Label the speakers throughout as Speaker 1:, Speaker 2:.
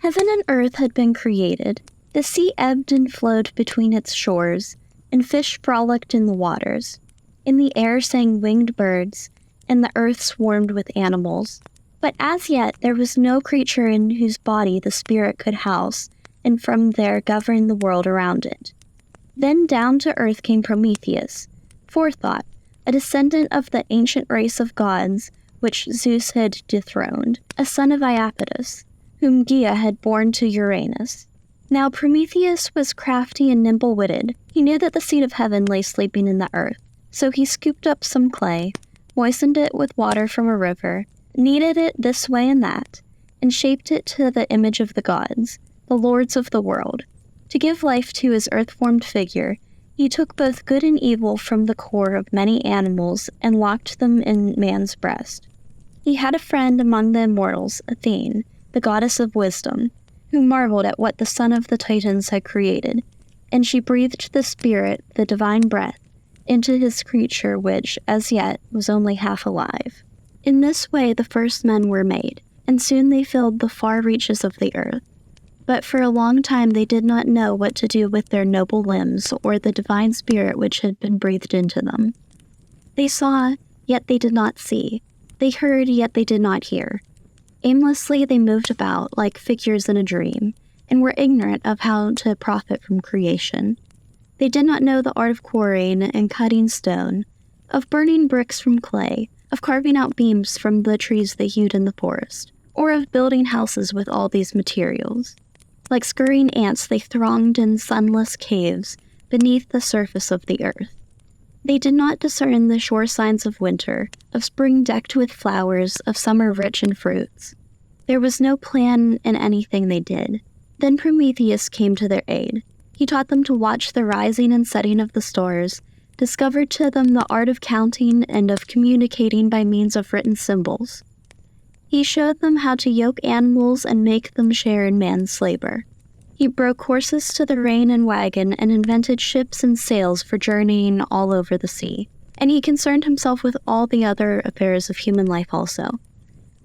Speaker 1: Heaven and earth had been created. The sea ebbed and flowed between its shores, and fish frolicked in the waters. In the air sang winged birds, and the earth swarmed with animals. But as yet there was no creature in whose body the spirit could house, and from there govern the world around it. Then down to earth came Prometheus, Forethought, a descendant of the ancient race of gods which Zeus had dethroned, a son of Iapetus, whom Gaia had borne to Uranus. Now Prometheus was crafty and nimble-witted. He knew that the seed of heaven lay sleeping in the earth. So he scooped up some clay, moistened it with water from a river, kneaded it this way and that, and shaped it to the image of the gods, the lords of the world. To give life to his earth-formed figure, he took both good and evil from the core of many animals and locked them in man's breast. He had a friend among the immortals, Athene, the goddess of wisdom, who marveled at what the son of the Titans had created, and she breathed the spirit, the divine breath, into his creature which, as yet, was only half alive. In this way the first men were made, and soon they filled the far reaches of the earth. But for a long time they did not know what to do with their noble limbs or the divine spirit which had been breathed into them. They saw, yet they did not see. They heard, yet they did not hear. Aimlessly they moved about like figures in a dream, and were ignorant of how to profit from creation. They did not know the art of quarrying and cutting stone, of burning bricks from clay, of carving out beams from the trees they hewed in the forest, or of building houses with all these materials. Like scurrying ants they thronged in sunless caves beneath the surface of the earth. They did not discern the sure signs of winter, of spring decked with flowers, of summer rich in fruits. There was no plan in anything they did. Then Prometheus came to their aid. He taught them to watch the rising and setting of the stars, discovered to them the art of counting and of communicating by means of written symbols. He showed them how to yoke animals and make them share in man's labor. He broke horses to the rein and wagon and invented ships and sails for journeying all over the sea. And he concerned himself with all the other affairs of human life also.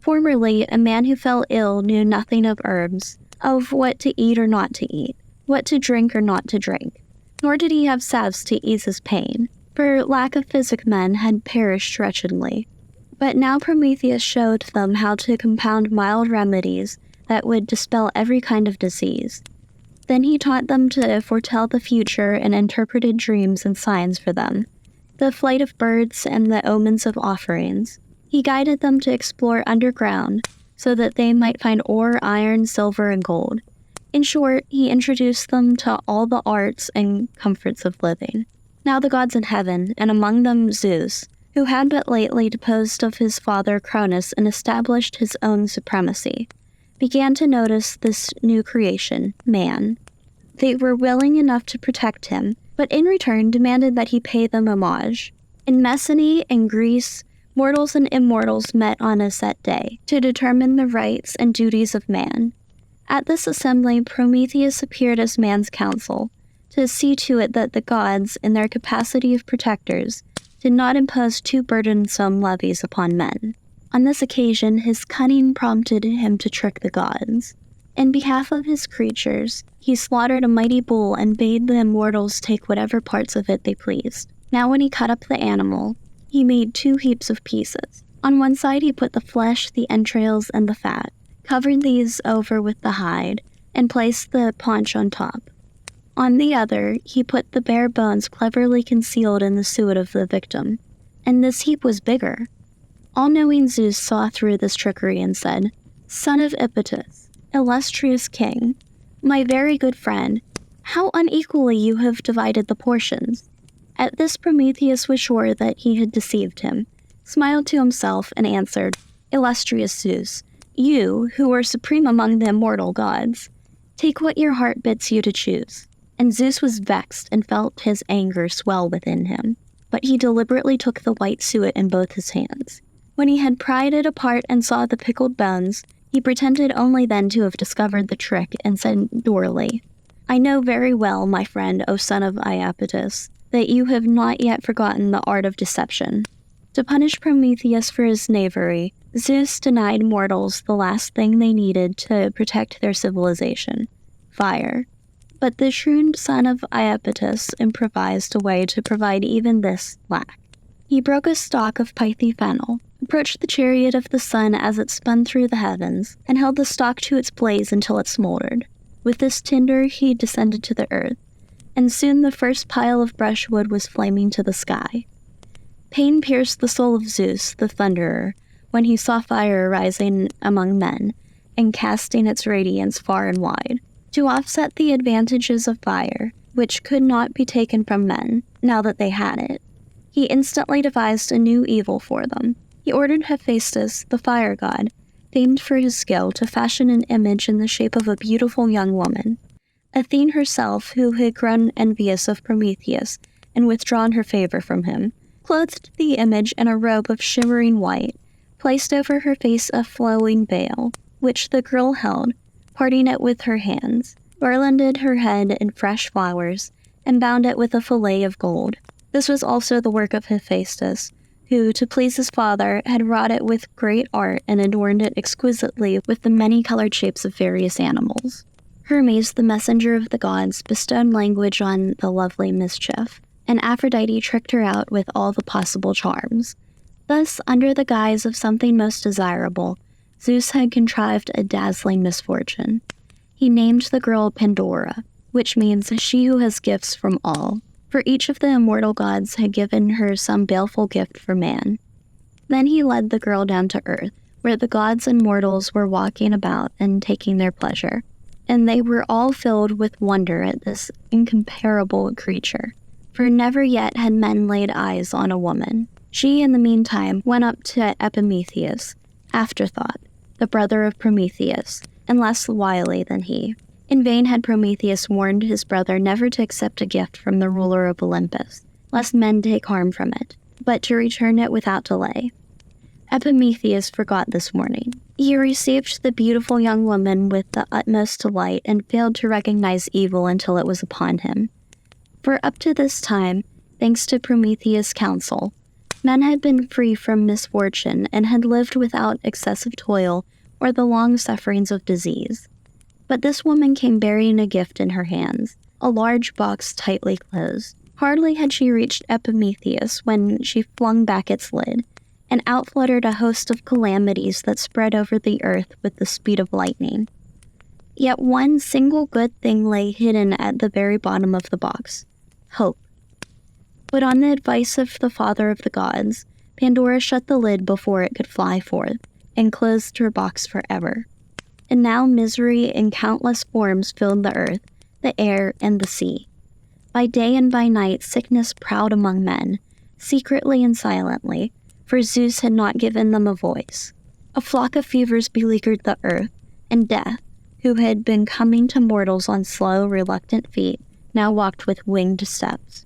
Speaker 1: Formerly, a man who fell ill knew nothing of herbs, of what to eat or not to eat, what to drink or not to drink. Nor did he have salves to ease his pain, for lack of physic men had perished wretchedly. But now Prometheus showed them how to compound mild remedies that would dispel every kind of disease. Then he taught them to foretell the future and interpreted dreams and signs for them, the flight of birds and the omens of offerings. He guided them to explore underground so that they might find ore, iron, silver, and gold. In short, he introduced them to all the arts and comforts of living. Now the gods in heaven, and among them Zeus, who had but lately deposed of his father Cronus and established his own supremacy, began to notice this new creation, man. They were willing enough to protect him, but in return demanded that he pay them homage. In Messene and Greece, mortals and immortals met on a set day to determine the rights and duties of man. At this assembly, Prometheus appeared as man's counsel, to see to it that the gods, in their capacity of protectors, did not impose too burdensome levies upon men. On this occasion, his cunning prompted him to trick the gods. In behalf of his creatures, he slaughtered a mighty bull and bade the immortals take whatever parts of it they pleased. Now when he cut up the animal, he made 2 heaps of pieces. On one side he put the flesh, the entrails, and the fat, covered these over with the hide, and placed the paunch on top. On the other, he put the bare bones cleverly concealed in the suet of the victim, and this heap was bigger. All-knowing Zeus saw through this trickery and said, "Son of Iapetus, illustrious king, my very good friend, how unequally you have divided the portions." At this Prometheus was sure that he had deceived him, smiled to himself, and answered, "Illustrious Zeus, you, who are supreme among the immortal gods, take what your heart bids you to choose." And Zeus was vexed and felt his anger swell within him, but he deliberately took the white suet in both his hands. When he had pried it apart and saw the pickled bones, he pretended only then to have discovered the trick and said dourly, "I know very well, my friend, O son of Iapetus, that you have not yet forgotten the art of deception. To punish Prometheus for his knavery, Zeus denied mortals the last thing they needed to protect their civilization: fire. But the shrewd son of Iapetus improvised a way to provide even this lack. He broke a stalk of pithy fennel, approached the chariot of the sun as it spun through the heavens, and held the stalk to its blaze until it smoldered. With this tinder he descended to the earth, and soon the first pile of brushwood was flaming to the sky. Pain pierced the soul of Zeus, the thunderer, when he saw fire rising among men, and casting its radiance far and wide. To offset the advantages of fire, which could not be taken from men, now that they had it, he instantly devised a new evil for them. He ordered Hephaestus, the fire god, famed for his skill, to fashion an image in the shape of a beautiful young woman. Athene herself, who had grown envious of Prometheus and withdrawn her favor from him, clothed the image in a robe of shimmering white, placed over her face a flowing veil, which the girl held, parting it with her hands, garlanded her head in fresh flowers, and bound it with a fillet of gold. This was also the work of Hephaestus, who, to please his father, had wrought it with great art and adorned it exquisitely with the many-colored shapes of various animals. Hermes, the messenger of the gods, bestowed language on the lovely mischief, and Aphrodite tricked her out with all the possible charms. Thus, under the guise of something most desirable, Zeus had contrived a dazzling misfortune. He named the girl Pandora, which means she who has gifts from all, for each of the immortal gods had given her some baleful gift for man. Then he led the girl down to earth, where the gods and mortals were walking about and taking their pleasure, and they were all filled with wonder at this incomparable creature, for never yet had men laid eyes on a woman. She, in the meantime, went up to Epimetheus, Afterthought, the brother of Prometheus, and less wily than he. In vain had Prometheus warned his brother never to accept a gift from the ruler of Olympus, lest men take harm from it, but to return it without delay. Epimetheus forgot this warning. He received the beautiful young woman with the utmost delight and failed to recognize evil until it was upon him. For up to this time, thanks to Prometheus' counsel, men had been free from misfortune and had lived without excessive toil or the long sufferings of disease. But this woman came bearing a gift in her hands, a large box tightly closed. Hardly had she reached Epimetheus when she flung back its lid, and out fluttered a host of calamities that spread over the earth with the speed of lightning. Yet one single good thing lay hidden at the very bottom of the box: hope. But on the advice of the father of the gods, Pandora shut the lid before it could fly forth, and closed her box forever. And now misery in countless forms filled the earth, the air, and the sea. By day and by night sickness prowled among men, secretly and silently, for Zeus had not given them a voice. A flock of fevers beleaguered the earth, and Death, who had been coming to mortals on slow, reluctant feet, now walked with winged steps.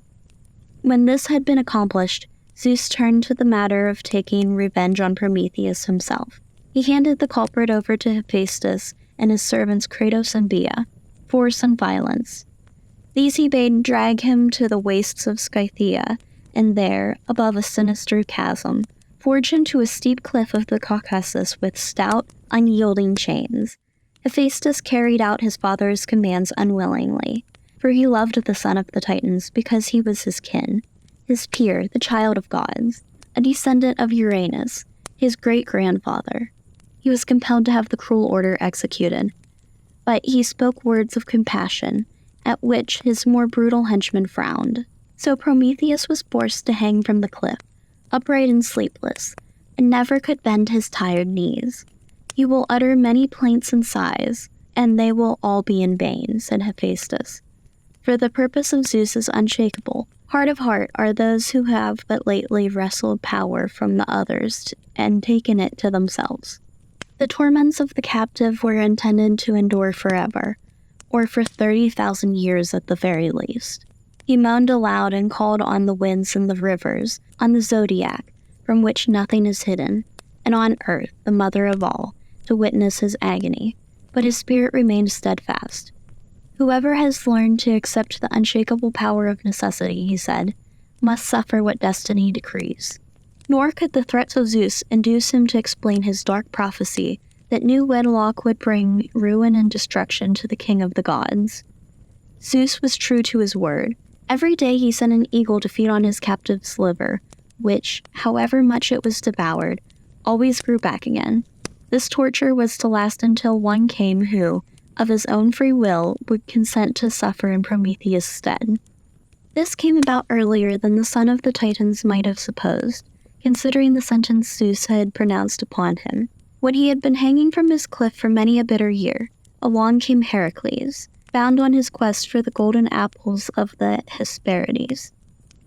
Speaker 1: When this had been accomplished, Zeus turned to the matter of taking revenge on Prometheus himself. He handed the culprit over to Hephaestus and his servants Kratos and Bia, force and violence. These he bade drag him to the wastes of Scythia, and there, above a sinister chasm, forge him to a steep cliff of the Caucasus with stout, unyielding chains. Hephaestus carried out his father's commands unwillingly, for he loved the son of the Titans because he was his kin, his peer, the child of gods, a descendant of Uranus, his great-grandfather. He was compelled to have the cruel order executed, but he spoke words of compassion, at which his more brutal henchmen frowned. So Prometheus was forced to hang from the cliff, upright and sleepless, and never could bend his tired knees. "He will utter many plaints and sighs, and they will all be in vain," said Hephaestus. "For the purpose of Zeus is unshakable. Heart of heart are those who have but lately wrested power from the others and taken it to themselves. The torments of the captive were intended to endure forever, or for 30,000 years at the very least." He moaned aloud and called on the winds and the rivers, on the zodiac, from which nothing is hidden, and on earth, the mother of all, to witness his agony. But his spirit remained steadfast. "Whoever has learned to accept the unshakable power of necessity," he said, "must suffer what destiny decrees." Nor could the threats of Zeus induce him to explain his dark prophecy that new wedlock would bring ruin and destruction to the king of the gods. Zeus was true to his word. Every day he sent an eagle to feed on his captive's liver, which, however much it was devoured, always grew back again. This torture was to last until one came who, of his own free will, would consent to suffer in Prometheus' stead. This came about earlier than the son of the Titans might have supposed, considering the sentence Zeus had pronounced upon him. When he had been hanging from his cliff for many a bitter year, along came Heracles, bound on his quest for the golden apples of the Hesperides.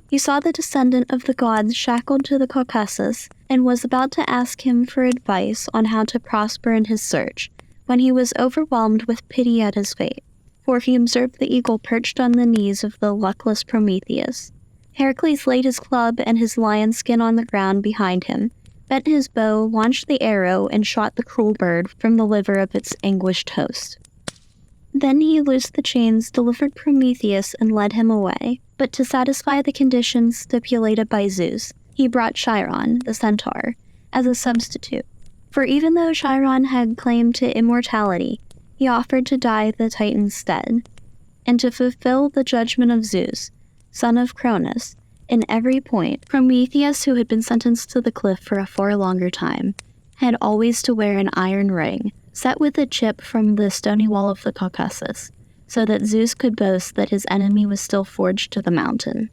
Speaker 1: He saw the descendant of the gods shackled to the Caucasus and was about to ask him for advice on how to prosper in his search, when he was overwhelmed with pity at his fate, for he observed the eagle perched on the knees of the luckless Prometheus. Heracles laid his club and his lion skin on the ground behind him, bent his bow, launched the arrow, and shot the cruel bird from the liver of its anguished host. Then he loosed the chains, delivered Prometheus, and led him away. But to satisfy the conditions stipulated by Zeus, he brought Chiron, the centaur, as a substitute. For even though Chiron had claim to immortality, he offered to die the Titan's stead. And to fulfill the judgment of Zeus, son of Cronus, in every point, Prometheus, who had been sentenced to the cliff for a far longer time, had always to wear an iron ring, set with a chip from the stony wall of the Caucasus, so that Zeus could boast that his enemy was still forged to the mountain.